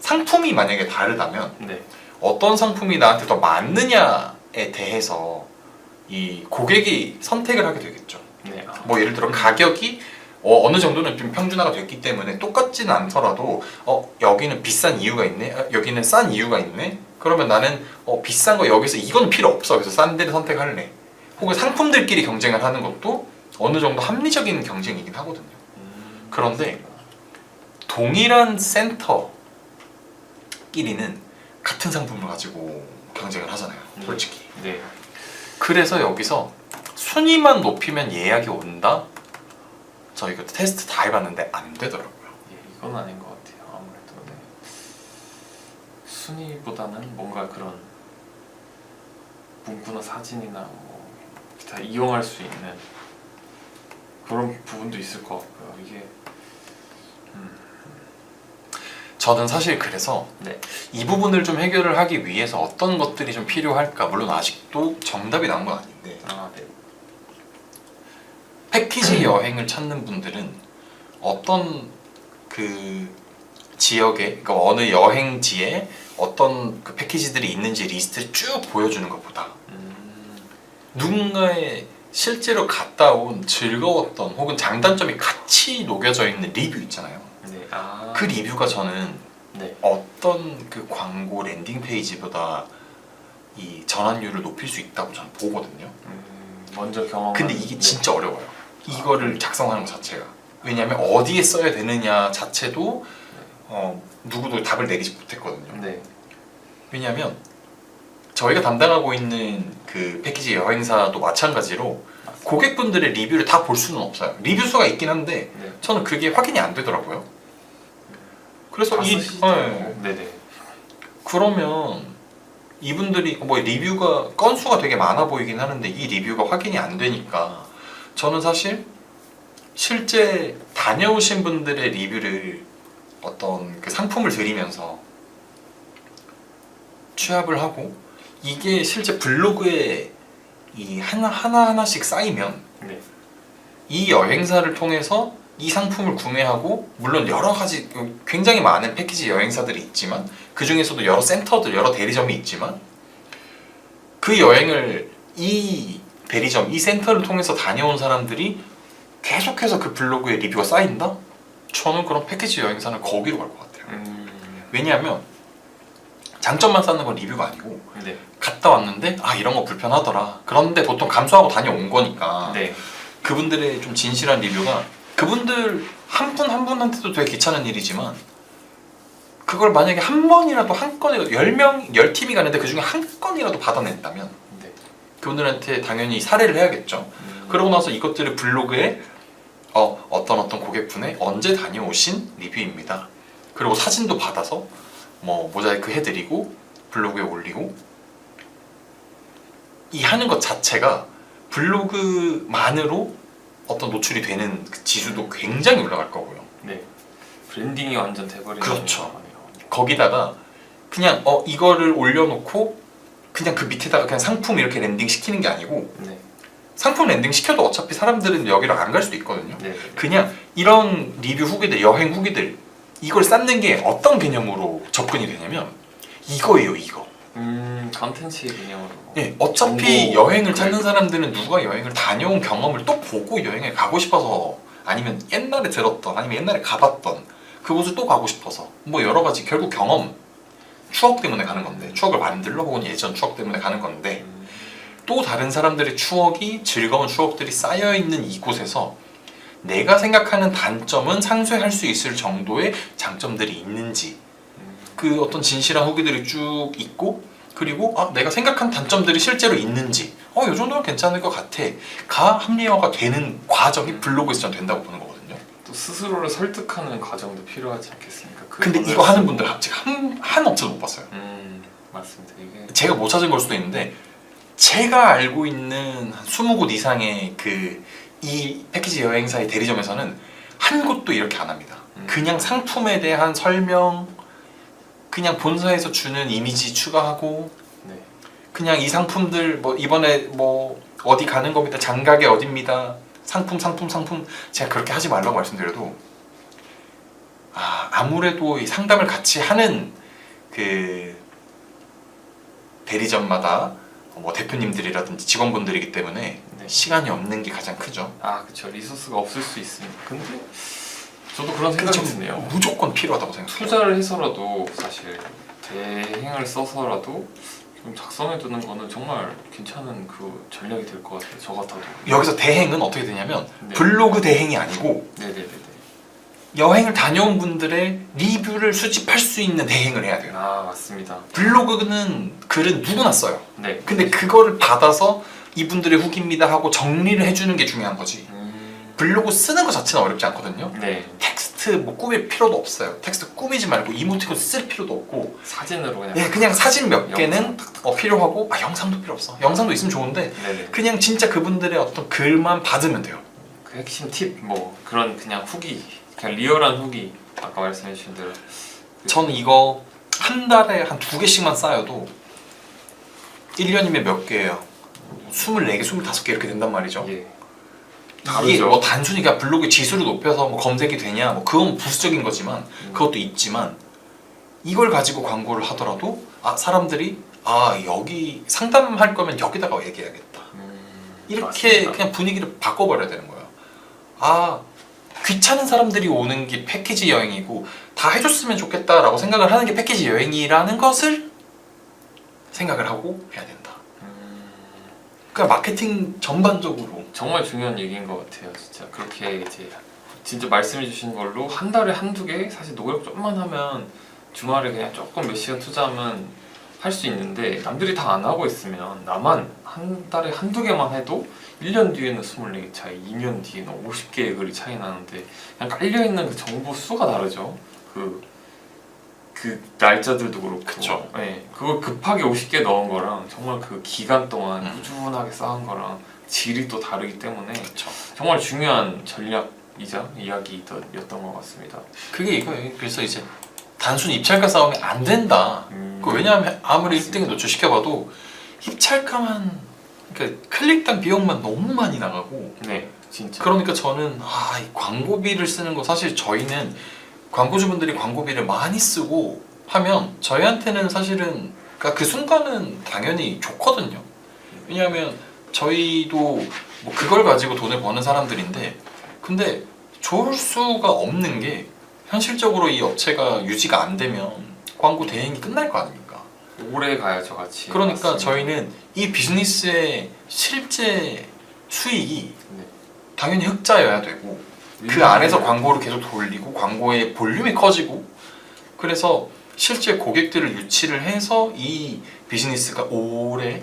상품이 만약에 다르다면 네. 어떤 상품이 나한테 더 맞느냐에 대해서 이 고객이 선택을 하게 되겠죠. 네. 뭐 예를 들어 가격이 어느 정도는 좀 평준화가 됐기 때문에 똑같지는 않더라도 여기는 비싼 이유가 있네, 여기는 싼 이유가 있네. 그러면 나는 비싼 거 여기서 이건 필요 없어. 그래서 싼 데를 선택할래. 혹은 상품들끼리 경쟁을 하는 것도 어느 정도 합리적인 경쟁이긴 하거든요. 그런데 동일한 센터끼리는 같은 상품을 가지고 경쟁을 하잖아요. 솔직히. 네. 그래서 여기서 순위만 높이면 예약이 온다? 저희가 테스트 다 해봤는데 안 되더라고요. 예, 그건 아닌 것 같아요. 아무래도 네. 순위보다는 뭔가 그런 문구나 사진이나 뭐 기타 이용할 수 있는 그런 부분도 있을 것 같고요. 이게 저는 사실 그래서 네. 이 부분을 좀 해결을 하기 위해서 어떤 것들이 좀 필요할까, 물론 아직도 정답이 나온 건 아닌데 네. 패키지 여행을 찾는 분들은 어떤 그 지역에, 그러니까 어느 여행지에 어떤 그 패키지들이 있는지 리스트를 쭉 보여주는 것보다 누군가의 실제로 갔다 온 즐거웠던 혹은 장단점이 같이 녹여져 있는 리뷰 있잖아요. 네. 그 리뷰가 저는 네. 어떤 그 광고 랜딩 페이지보다 이 전환율을 높일 수 있다고 저는 보거든요. 먼저 경험. 근데 이게 진짜 어려워요. 이거를 작성하는 것 자체가. 왜냐하면 어디에 써야 되느냐 자체도 누구도 답을 내리지 못했거든요. 네. 왜냐하면 저희가 담당하고 있는 그 패키지 여행사도 마찬가지로 고객분들의 리뷰를 다 볼 수는 없어요. 리뷰 수가 있긴 한데 네. 저는 그게 확인이 안 되더라고요. 그래서 네네. 그러면 이분들이 뭐 리뷰가 건수가 되게 많아 보이긴 하는데 이 리뷰가 확인이 안 되니까 저는 사실 실제 다녀오신 분들의 리뷰를 어떤 그 상품을 드리면서 취합을 하고 이게 실제 블로그에 이 하나하나씩 쌓이면 네. 이 여행사를 통해서 이 상품을 구매하고 물론 여러 가지 굉장히 많은 패키지 여행사들이 있지만 그 중에서도 여러 센터들, 여러 대리점이 있지만 그 여행을 이 대리점, 이 센터를 통해서 다녀온 사람들이 계속해서 그 블로그에 리뷰가 쌓인다? 저는 그런 패키지 여행사는 거기로 갈 것 같아요. 왜냐하면 장점만 쌓는 건 리뷰가 아니고 네. 갔다 왔는데 아 이런 거 불편하더라. 그런데 보통 감수하고 다녀온 거니까 네. 그분들의 좀 진실한 리뷰가 그분들 한 분 한 분한테도 되게 귀찮은 일이지만 그걸 만약에 한 번이라도 한 건이라도 10명, 10팀이 가는데 그 중에 한 건이라도 받아낸다면 네. 그분들한테 당연히 사례를 해야겠죠. 그러고 나서 이것들을 블로그에 어떤 고객분의 언제 다녀오신 리뷰입니다. 그리고 사진도 받아서 뭐 모자이크 해드리고 블로그에 올리고 이 하는 것 자체가 블로그만으로 어떤 노출이 되는 그 지수도 굉장히 올라갈 거고요. 네. 브랜딩이 완전 돼버리는 그렇죠. 거네요. 거기다가 그냥 이거를 올려놓고 그냥 그 밑에다가 그냥 상품 이렇게 랜딩 시키는 게 아니고 네. 상품 랜딩 시켜도 어차피 사람들은 여기로 안 갈 수도 있거든요. 네. 그냥 이런 리뷰 후기들, 여행 후기들 이걸 쌓는 게 어떤 개념으로 접근이 되냐면 이거예요, 이거. 컨텐츠 개념으로. 예, 어차피 정보 여행을 찾는 사람들은 누가 여행을 다녀온 경험을 또 보고 여행을 가고 싶어서 아니면 옛날에 들었던 아니면 옛날에 가봤던 그곳을 또 가고 싶어서 뭐 여러 가지 결국 경험, 추억 때문에 가는 건데 추억을 만들러 혹은 예전 추억 때문에 가는 건데 또 다른 사람들의 추억이 즐거운 추억들이 쌓여있는 이곳에서 내가 생각하는 단점은 상쇄할 수 있을 정도의 장점들이 있는지 그 어떤 진실한 후기들이 쭉 있고 그리고 내가 생각한 단점들이 실제로 있는지 이 정도면 괜찮을 것 같아 가 합리화가 되는 과정이 블로그에서 전 된다고 보는 거거든요. 또 스스로를 설득하는 과정도 필요하지 않겠습니까? 근데 이거 하는 분들 제가 한 업체도 못 봤어요. 맞습니다. 이게 제가 못 찾은 걸 수도 있는데 제가 알고 있는 한 20곳 이상의 이 패키지 여행사의 대리점에서는 한 곳도 이렇게 안 합니다. 그냥 상품에 대한 설명, 그냥 본사에서 주는 이미지 추가하고 네. 그냥 이 상품들 뭐 이번에 뭐 어디 가는 겁니다. 장가게 어딥니다. 상품 제가 그렇게 하지 말라고 말씀드려도 아무래도 이 상담을 같이 하는 그 대리점마다 뭐 대표님들이라든지 직원분들이기 때문에 네. 시간이 없는 게 가장 크죠. 그렇죠. 리소스가 없을 수 있습니다. 근데 저도 그런 생각이 드네요. 무조건 필요하다고 생각해요. 투자를 해서라도 사실 대행을 써서라도 좀 작성해 두는 거는 정말 괜찮은 그 전략이 될 것 같아요. 저 같아도. 여기서 대행은 어떻게 되냐면 네. 블로그 대행이 아니고 네네네. 여행을 다녀온 분들의 리뷰를 수집할 수 있는 대행을 해야 돼요. 맞습니다. 블로그는 글은 누구나 써요. 네. 근데 그거를 받아서 이분들의 후기입니다 하고 정리를 해주는 게 중요한 거지. 블로그 쓰는 것 자체는 어렵지 않거든요. 네. 텍스트 텍스트 뭐 꾸밀 필요도 없어요. 텍스트 꾸미지 말고 이모티콘 쓸 필요도 없고 사진으로 그냥. 예, 그냥 사진 몇 영상 개는 필요하고 영상도 필요 없어. 영상도 있으면 좋은데 네네. 그냥 진짜 그분들의 어떤 글만 받으면 돼요. 그 핵심 팁 뭐 그런 그냥 후기, 그냥 리얼한 후기 아까 말씀해주신 대로. 저는 이거 한 달에 한 2개씩만 쌓여도 1년이면 몇 개예요? 24개, 25개 이렇게 된단 말이죠. 예. 이게 다르죠. 뭐 단순히 그냥 블로그 지수를 높여서 뭐 검색이 되냐 뭐 그건 부수적인 거지만 그것도 있지만 이걸 가지고 광고를 하더라도 사람들이 여기 상담할 거면 여기다가 얘기해야겠다 이렇게 맞습니다. 그냥 분위기를 바꿔버려야 되는 거예요. 귀찮은 사람들이 오는 게 패키지 여행이고 다 해줬으면 좋겠다라고 생각을 하는 게 패키지 여행이라는 것을 생각을 하고 해야 된다. 그러니까 마케팅 전반적으로 정말 중요한 얘기인 것 같아요. 진짜 그렇게 이제 진짜 말씀해주신 걸로 한 달에 한두 개 사실 노력 좀만 하면 주말에 그냥 조금 몇 시간 투자하면 할 수 있는데 남들이 다 안 하고 있으면 나만 한 달에 한두 개만 해도 1년 뒤에는 24개 차이, 2년 뒤에는 50개의 글이 차이 나는데 그냥 깔려있는 그 정보 수가 다르죠. 그 날짜들도 그렇고. 그쵸. 네, 그걸 급하게 50개 넣은 거랑 정말 그 기간 동안 음. 꾸준하게 쌓은 거랑 질이 또 다르기 때문에 그렇죠. 정말 중요한 전략이자 이야기였던 것 같습니다. 그게 이거예요. 그래서 이제 단순히 입찰가 싸움이 안 된다. 왜냐하면 아무리 맞습니다. 1등에 노출시켜봐도 입찰가만 그러니까 클릭당 비용만 너무 많이 나가고 네, 진짜. 그러니까 저는 이 광고비를 쓰는 거 사실 저희는 광고주분들이 광고비를 많이 쓰고 하면 저희한테는 사실은 그러니까 그 순간은 당연히 좋거든요. 왜냐하면 저희도 뭐 그걸 가지고 돈을 버는 사람들인데 근데 좋을 수가 없는 게 현실적으로 이 업체가 유지가 안 되면 광고 대행이 끝날 거 아닙니까? 오래 가야죠, 같이. 그러니까 맞습니다. 저희는 이 비즈니스의 실제 수익이 네. 당연히 흑자여야 되고 그 안에서 광고를 계속 돌리고 광고의 볼륨이 커지고 그래서 실제 고객들을 유치를 해서 이 비즈니스가 오래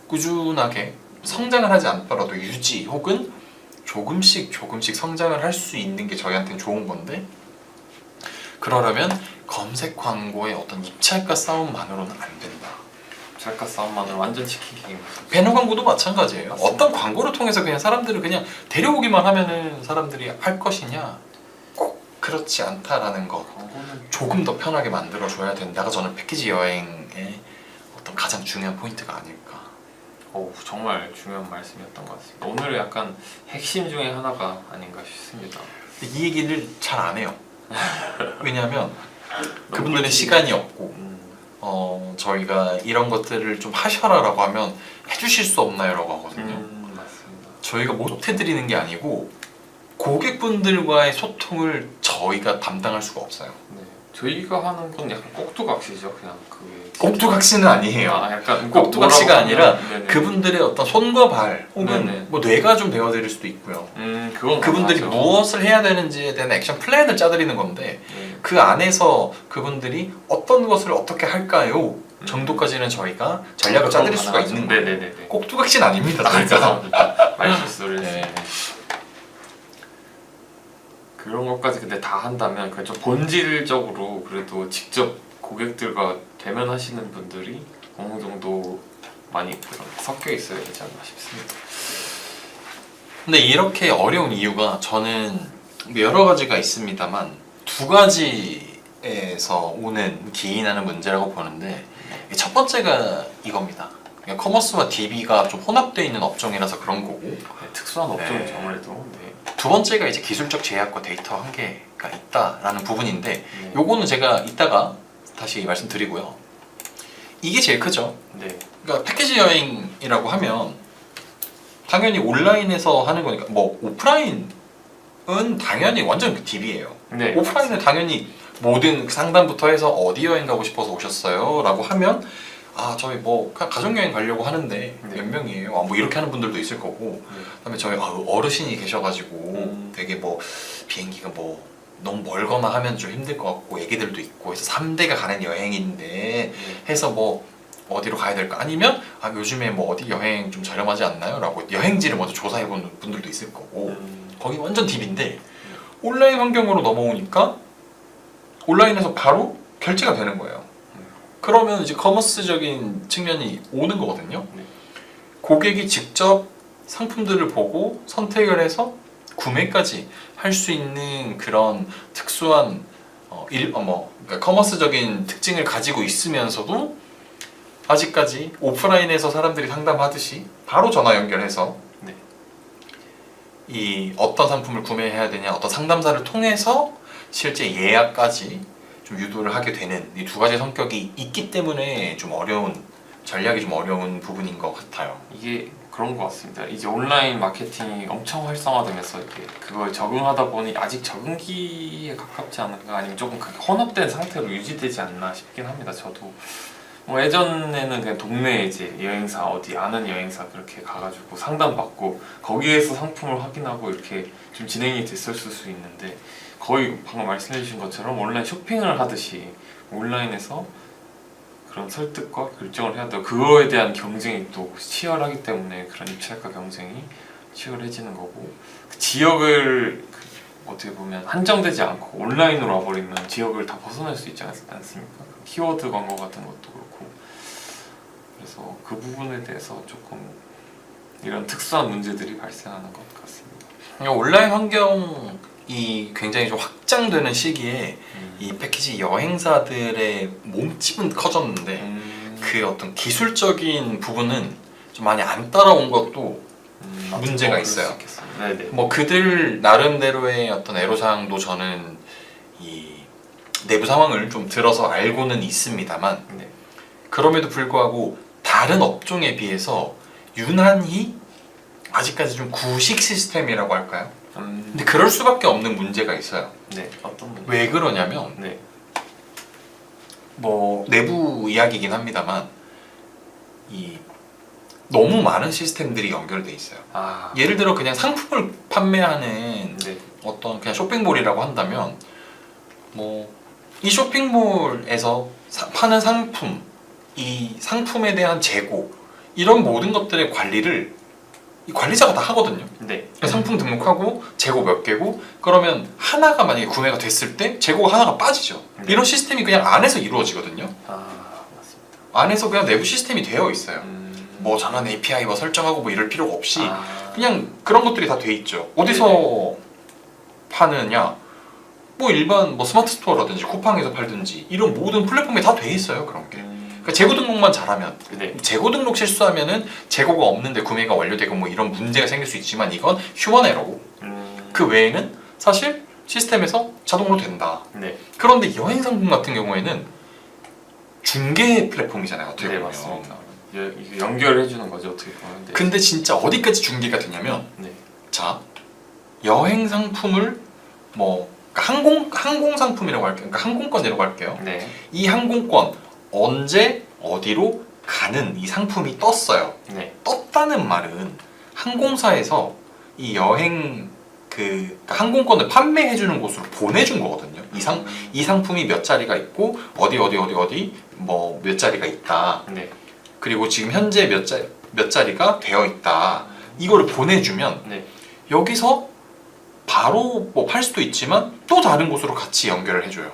꾸준하게 성장을 하지 않더라도 유지 혹은 조금씩 성장을 할 수 있는 게 저희한테는 좋은 건데 그러려면 검색 광고의 어떤 입찰가 싸움만으로는 안 된다. 잘가 싸움만으로 완전 치킨 게임. 배너 광고도 마찬가지예요. 맞습니다. 어떤 광고를 통해서 그냥 사람들을 그냥 데려오기만 하면은 사람들이 할 것이냐? 꼭 그렇지 않다라는 것. 광고는 조금 더 편하게 만들어줘야 된다가 저는 패키지 여행의 어떤 가장 중요한 포인트가 아닐까. 정말 중요한 말씀이었던 것 같습니다. 오늘의 약간 핵심 중에 하나가 아닌가 싶습니다. 이 얘기를 잘 안 해요. 왜냐하면 그분들의 꿀팁이죠. 시간이 없고 음, 저희가 이런 것들을 좀 하셔라라고 하면 해주실 수 없나요라고 하거든요. 맞습니다. 저희가 못 해드리는 게 아니고 고객분들과의 소통을 저희가 담당할 수가 없어요. 네, 저희가 하는 건 약간 꼭두각시죠, 그냥 그게. 꼭두각시는 아니에요. 약간 꼭두각시가 뭐라고 아니라 하면, 네네. 그분들의 어떤 손과 발 혹은 네네. 뭐 뇌가 좀 되어드릴 수도 있고요. 그건 그분들이 맞죠. 무엇을 해야 되는지에 대한 액션 플랜을 짜드리는 건데 네. 그 안에서 그분들이 어떤 것을 어떻게 할까요? 정도까지는 저희가 전략을 짜드릴 수가 있는 거예요. 네네네. 꼭두각시는 아닙니다. 저희가. 죄송합니다. 말실수를 네. 했습니다. 그런 것까지 근데 다 한다면 좀 본질적으로 그래도 직접 고객들과 대면하시는 분들이 어느 정도 많이 섞여 있어야 되지 않나 싶습니다. 근데 이렇게 어려운 이유가 저는 여러 가지가 있습니다만 두 가지에서 오는 기인하는 문제라고 보는데 첫 번째가 이겁니다. 그러니까 커머스와 DB가 좀 혼합되어 있는 업종이라서 그런 거고 네, 특수한 업종이죠 네. 아무래도. 네. 두 번째가 이제 기술적 제약과 데이터 한계가 있다라는 부분인데 네. 요거는 제가 이따가 다시 말씀드리고요. 이게 제일 크죠. 네. 그러니까 패키지 여행이라고 하면 당연히 온라인에서 하는 거니까 뭐 오프라인은 당연히 완전 DB예요. 네. 오프라인은 당연히 모든 상담부터 해서 어디 여행 가고 싶어서 오셨어요? 라고 하면 저희 뭐 그냥 가족여행 가려고 하는데 네. 몇 명이에요? 뭐 이렇게 하는 분들도 있을 거고 네. 그다음에 저희 어르신이 계셔가지고 되게 뭐 비행기가 뭐 너무 멀거나 하면 좀 힘들 것 같고 애기들도 있고 해서 3대가 가는 여행인데 네. 해서 뭐 어디로 가야 될까? 아니면 요즘에 뭐 어디 여행 좀 저렴하지 않나요? 라고 여행지를 먼저 조사해보는 분들도 있을 거고 거기 완전 딥인데 온라인 환경으로 넘어오니까 온라인에서 바로 결제가 되는 거예요. 그러면 이제 커머스적인 측면이 오는 거거든요. 네. 고객이 직접 상품들을 보고 선택을 해서 구매까지 할 수 있는 그런 특수한 그러니까 커머스적인 특징을 가지고 있으면서도 아직까지 오프라인에서 사람들이 상담하듯이 바로 전화 연결해서 네. 이 어떤 상품을 구매해야 되냐, 어떤 상담사를 통해서 실제 예약까지 좀 유도를 하게 되는 이 두 가지 성격이 있기 때문에 좀 전략이 좀 어려운 부분인 것 같아요. 이게 그런 것 같습니다. 이제 온라인 마케팅이 엄청 활성화되면서 이렇게 그거에 적응하다 보니 아직 적응기에 가깝지 않은가, 아니면 조금 그게 혼합된 상태로 유지되지 않나 싶긴 합니다. 저도 뭐 예전에는 그냥 동네 이제 여행사, 어디 아는 여행사 그렇게 가가지고 상담받고 거기에서 상품을 확인하고 이렇게 좀 진행이 됐을 수 있는데, 거의 방금 말씀해주신 것처럼 온라인 쇼핑을 하듯이 온라인에서 그런 설득과 결정을 해야 되고, 그거에 대한 경쟁이 또 치열하기 때문에 그런 입찰가 경쟁이 치열해지는 거고, 그 지역을 어떻게 보면 한정되지 않고 온라인으로 와버리면 지역을 다 벗어날 수 있지 않습니까? 키워드 광고 같은 것도 그렇고. 그래서 그 부분에 대해서 조금 이런 특수한 문제들이 발생하는 것 같습니다. 온라인 환경이 굉장히 좀 확장되는 시기에 이 패키지 여행사들의 몸집은 커졌는데 그 어떤 기술적인 부분은 좀 많이 안 따라온 것도 문제가 있어요. 네네. 뭐 그들 나름대로의 어떤 애로사항도 저는 이 내부 상황을 좀 들어서 알고는 있습니다만, 네. 그럼에도 불구하고 다른 업종에 비해서 유난히 아직까지 좀 구식 시스템이라고 할까요? 근데 그럴 수밖에 없는 문제가 있어요. 네. 어떤 문제? 왜 그러냐면 네. 뭐 내부 이야기이긴 합니다만 이 너무 많은 시스템들이 연결돼 있어요. 아. 예를 들어 그냥 상품을 판매하는 네. 어떤 그냥 쇼핑몰이라고 한다면 뭐 이 쇼핑몰에서 파는 상품, 이 상품에 대한 재고, 이런 모든 것들의 관리를 이 관리자가 다 하거든요. 네. 상품 등록하고 재고 몇 개고, 그러면 하나가 만약에 구매가 됐을 때 재고가 하나가 빠지죠. 네. 이런 시스템이 그냥 안에서 이루어지거든요. 아, 맞습니다. 안에서 그냥 내부 시스템이 되어 있어요. 뭐 전환 API 뭐 설정하고 뭐 이럴 필요가 없이 그냥 그런 것들이 다 돼 있죠. 어디서 파느냐? 뭐 일반 뭐 스마트 스토어라든지 쿠팡에서 팔든지 이런 모든 플랫폼에 다 돼 있어요. 그런 게. 그러니까 재고 등록만 잘하면, 네. 재고 등록 실수하면은 재고가 없는데 구매가 완료되고 뭐 이런 문제가 생길 수 있지만 이건 휴먼 에러고, 그 외에는 사실 시스템에서 자동으로 된다. 네. 그런데 여행 상품 같은 경우에는 중개 플랫폼이잖아요. 어떻게 네, 보면. 맞습니다. 이게 연결해 주는 거죠, 어떻게 보면. 네. 근데 진짜 어디까지 중개가 되냐면, 네. 자, 여행 상품을 뭐 항공 상품이라고 할게요. 그러니까 항공권이라고 할게요. 네. 이 항공권 언제 어디로 가는 이 상품이 떴어요. 네. 떴다는 말은 항공사에서 이 여행 그러니까 항공권을 판매해 주는 곳으로 보내준 거거든요. 이 상품이 몇 자리가 있고 어디 뭐 몇 자리가 있다. 네. 그리고 지금 현재 몇 자리가 되어 있다. 이거를 보내주면 네. 여기서 바로 뭐 팔 수도 있지만 또 다른 곳으로 같이 연결을 해줘요.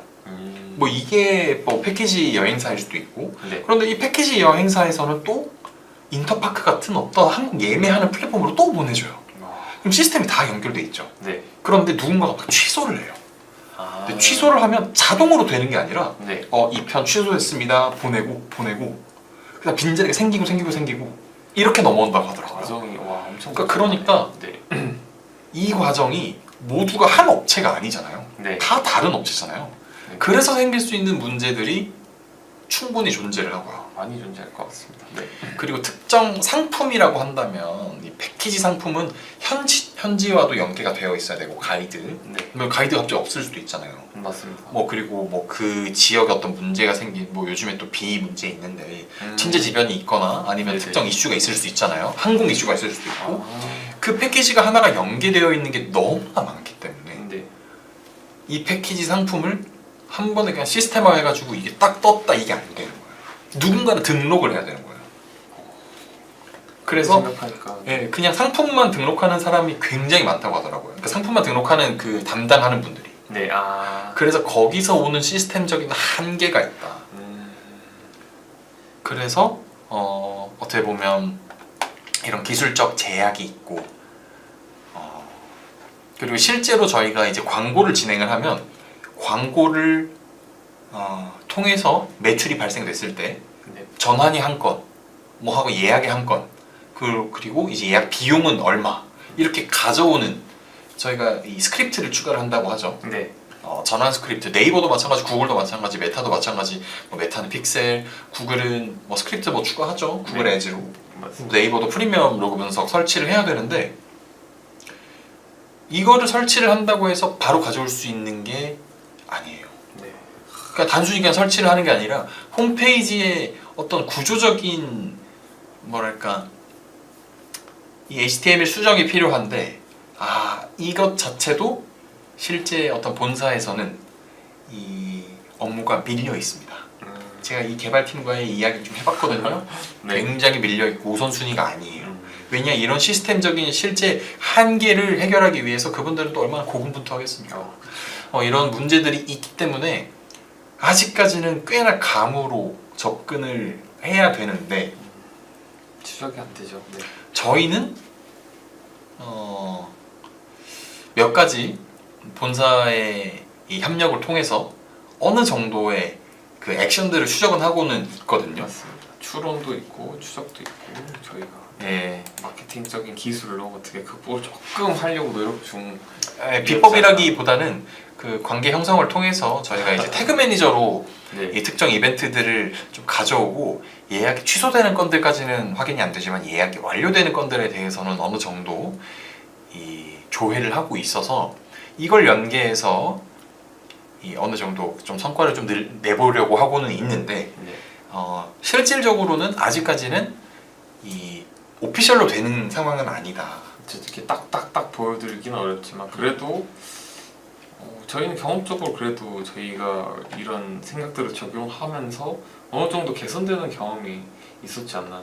뭐 이게 뭐 패키지 여행사일 수도 있고. 네. 그런데 이 패키지 여행사에서는 또 인터파크 같은 어떤 항공 예매하는 플랫폼으로 또 보내줘요. 그럼 시스템이 다 연결돼 있죠. 네. 그런데 누군가가 막 취소를 해요. 아. 근데 취소를 하면 자동으로 되는 게 아니라 네. 이 편 취소했습니다. 보내고 그다음 빈자리가 생기고 이렇게 넘어온다고 하더라고요. 과정이 와 엄청. 그러니까 네. 이 과정이 모두가 한 업체가 아니잖아요. 네. 다 다른 업체잖아요. 네. 그래서 생길 수 있는 문제들이 충분히 존재를 하고요. 많이 존재할 것 같습니다. 네. 그리고 특정 상품이라고 한다면 이 패키지 상품은 현지와도 연계가 되어 있어야 되고, 가이드. 네. 뭐 가이드 갑자기 없을 수도 있잖아요. 맞습니다. 뭐 그리고 뭐 그 지역에 어떤 문제가 생긴, 뭐 요즘에 또 비 문제 있는데 침재지변이 있거나 아니면 네네. 특정 이슈가 있을 수 있잖아요. 항공 이슈가 있을 수도 있고. 아. 그 패키지가 하나가 연계되어 있는 게 너무나 많기 때문에 네. 이 패키지 상품을 한 번에 그냥 시스템화 해가지고 이게 딱 떴다, 이게 안 되는 거예요. 누군가는 등록을 해야 되는 거예요. 그래서 생각하니까 예, 그냥 상품만 등록하는 사람이 굉장히 많다고 하더라고요. 그러니까 상품만 등록하는 그 담당하는 분들이. 네, 그래서 거기서 오는 시스템적인 한계가 있다. 그래서 어떻게 보면 이런 기술적 제약이 있고 그리고 실제로 저희가 이제 광고를 진행을 하면 광고를 통해서 매출이 발생됐을 때 네. 전환이 한 건, 뭐 하고 예약이 한 건, 그리고 이제 예약 비용은 얼마 이렇게 가져오는 저희가 이 스크립트를 추가를 한다고 하죠. 네. 전환 스크립트, 네이버도 마찬가지, 구글도 마찬가지, 메타도 마찬가지. 뭐 메타는 픽셀, 구글은 뭐 스크립트 뭐 추가하죠. 구글 네. 에즈로. 맞습니다. 네이버도 프리미엄 로그 분석 설치를 해야 되는데 이거를 설치를 한다고 해서 바로 가져올 수 있는 게 아니에요. 네. 그러니까 단순히 그냥 설치를 하는 게 아니라 홈페이지에 어떤 구조적인 뭐랄까 이 HTML 수정이 필요한데 이것 자체도 실제 어떤 본사에서는 이 업무가 밀려 있습니다. 제가 이 개발팀과의 이야기를 좀 해봤거든요. 네. 굉장히 밀려 있고 우선순위가 아니에요. 왜냐 이런 시스템적인 실제 한계를 해결하기 위해서 그분들은 또 얼마나 고군분투하겠습니까? 이런 문제들이 있기 때문에 아직까지는 꽤나 감으로 접근을 해야 되는데 추적이 안 되죠. 네. 저희는 몇 가지 본사의 이 협력을 통해서 어느 정도의 그 액션들을 추적은 하고는 있거든요. 맞습니다. 추론도 있고 추적도 있고 저희가 예. 마케팅적인 기술로 어떻게 극복을 조금 하려고 노력 중. 비법이라기보다는 그 관계 형성을 통해서 저희가 이제 태그 매니저로 네. 이 특정 이벤트들을 좀 가져오고 예약이 취소되는 건들까지는 확인이 안 되지만 예약이 완료되는 건들에 대해서는 어느 정도 이 조회를 하고 있어서 이걸 연계해서 이 어느 정도 좀 성과를 좀 내보려고 하고는 있는데 네. 실질적으로는 아직까지는 이 오피셜로 되는 상황은 아니다. 이렇게 딱딱딱 보여드리기는 어렵지만 그래도 저희는 경험적으로 그래도 저희가 이런 생각들을 적용하면서 어느 정도 개선되는 경험이 있었지 않나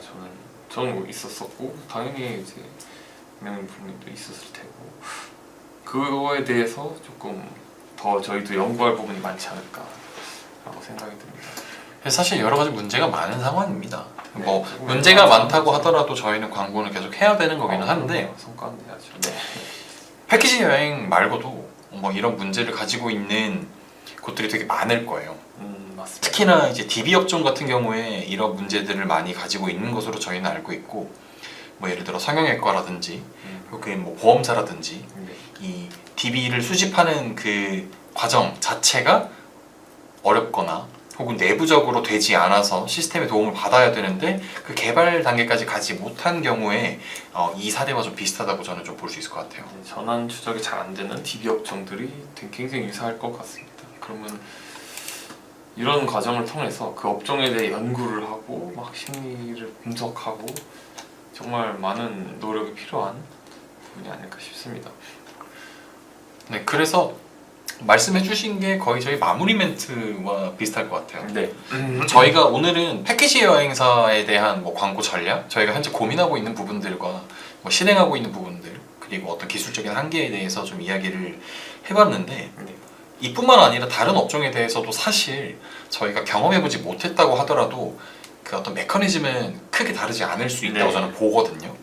저는 뭐 있었었고 당연히 이제 명인분님도 있었을 테고 그거에 대해서 조금 더 저희도 연구할 부분이 많지 않을까라고 생각이 듭니다. 사실 여러 가지 문제가 많은 상황입니다. 네, 뭐 조금 문제가 많은 많다고 상황이죠. 하더라도 저희는 광고는 계속 해야 되는 거기는 한데 성과는 내야죠. 네. 패키지 여행 말고도 뭐 이런 문제를 가지고 있는 곳들이 되게 많을 거예요. 맞습니다. 특히나 이제 DB 업종 같은 경우에 이런 문제들을 많이 가지고 있는 것으로 저희는 알고 있고, 뭐 예를 들어 성형외과라든지 혹은 뭐 보험사라든지 네. 이 DB를 수집하는 그 과정 자체가 어렵거나 혹은 내부적으로 되지 않아서 시스템의 도움을 받아야 되는데 그 개발 단계까지 가지 못한 경우에 이 사례와 좀 비슷하다고 저는 좀 볼 수 있을 것 같아요. 전환 추적이 잘 안 되는 DB 업종들이 굉장히 유사할 것 같습니다. 그러면 이런 과정을 통해서 그 업종에 대해 연구를 하고 막 심리를 분석하고 정말 많은 노력이 필요한 부분이 아닐까 싶습니다. 네, 그래서 말씀해주신 게 거의 저희 마무리 멘트와 비슷할 것 같아요. 네. 저희가 오늘은 패키지 여행사에 대한 뭐 광고 전략, 저희가 현재 고민하고 있는 부분들과 뭐 실행하고 있는 부분들, 그리고 어떤 기술적인 한계에 대해서 좀 이야기를 해봤는데 네. 이뿐만 아니라 다른 업종에 대해서도 사실 저희가 경험해보지 못했다고 하더라도 그 어떤 메커니즘은 크게 다르지 않을 수 있다고 네. 저는 보거든요.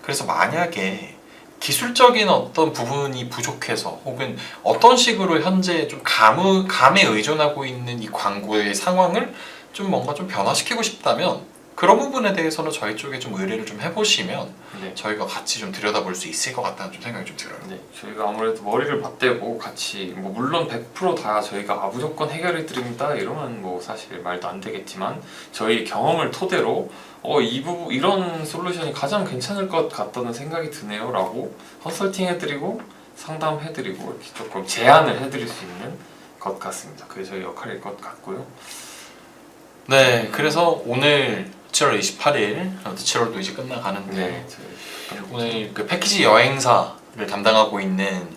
그래서 만약에 기술적인 어떤 부분이 부족해서 혹은 어떤 식으로 현재 좀 감에 의존하고 있는 이 광고의 상황을 좀 뭔가 좀 변화시키고 싶다면 그런 부분에 대해서는 저희 쪽에 좀 의뢰를 좀 해보시면 네. 저희가 같이 좀 들여다볼 수 있을 것 같다는 좀 생각이 좀 들어요. 네, 저희가 아무래도 머리를 맞대고 같이 뭐 물론 100% 다 저희가 무조건 해결해 드립니다 이러면 뭐 사실 말도 안 되겠지만 저희 경험을 토대로 이런 솔루션이 가장 괜찮을 것 같다는 생각이 드네요라고 컨설팅 해드리고 상담해드리고 이렇게 조금 제안을 해드릴 수 있는 것 같습니다. 그게 저희 역할일 것 같고요. 네, 그래서 오늘 7월 28일, 7월도 이제 끝나가는데 네, 저희 오늘 그 패키지 여행사를 담당하고 있는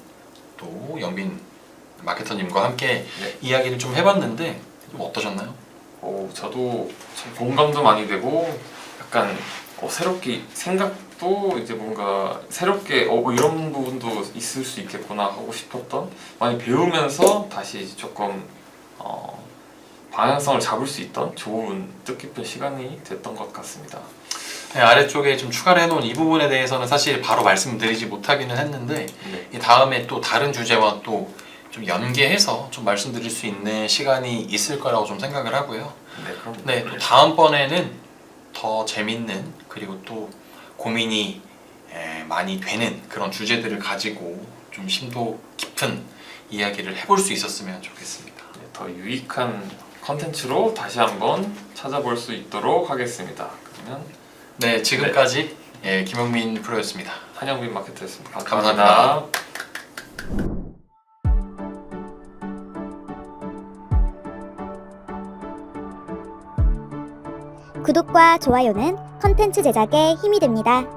또 영빈 마케터님과 함께 네. 이야기를 좀 해봤는데 좀 어떠셨나요? 저도 참 공감도 많이 되고 약간 새롭게 생각도 이제 뭔가 새롭게 뭐 이런 부분도 있을 수 있겠구나 하고 싶었던, 많이 배우면서 다시 조금 방향성을 잡을 수 있던 좋은 뜻깊은 시간이 됐던 것 같습니다. 네, 아래쪽에 좀 추가를 해놓은 이 부분에 대해서는 사실 바로 말씀드리지 못하기는 했는데 네. 이 다음에 또 다른 주제와 또 좀 연계해서 좀 말씀드릴 수 있는 시간이 있을 거라고 좀 생각을 하고요. 네, 그럼 네, 또 다음번에는 더 재밌는 그리고 또 고민이 많이 되는 그런 주제들을 가지고 좀 심도 깊은 이야기를 해볼 수 있었으면 좋겠습니다. 네, 더 유익한 컨텐츠로 다시 한번 찾아볼 수 있도록 하겠습니다. 그러면 네, 지금까지 김영민 프로였습니다. 한영빈 마케터였습니다. 감사합니다. 구독과 좋아요는 컨텐츠 제작에 힘이 됩니다.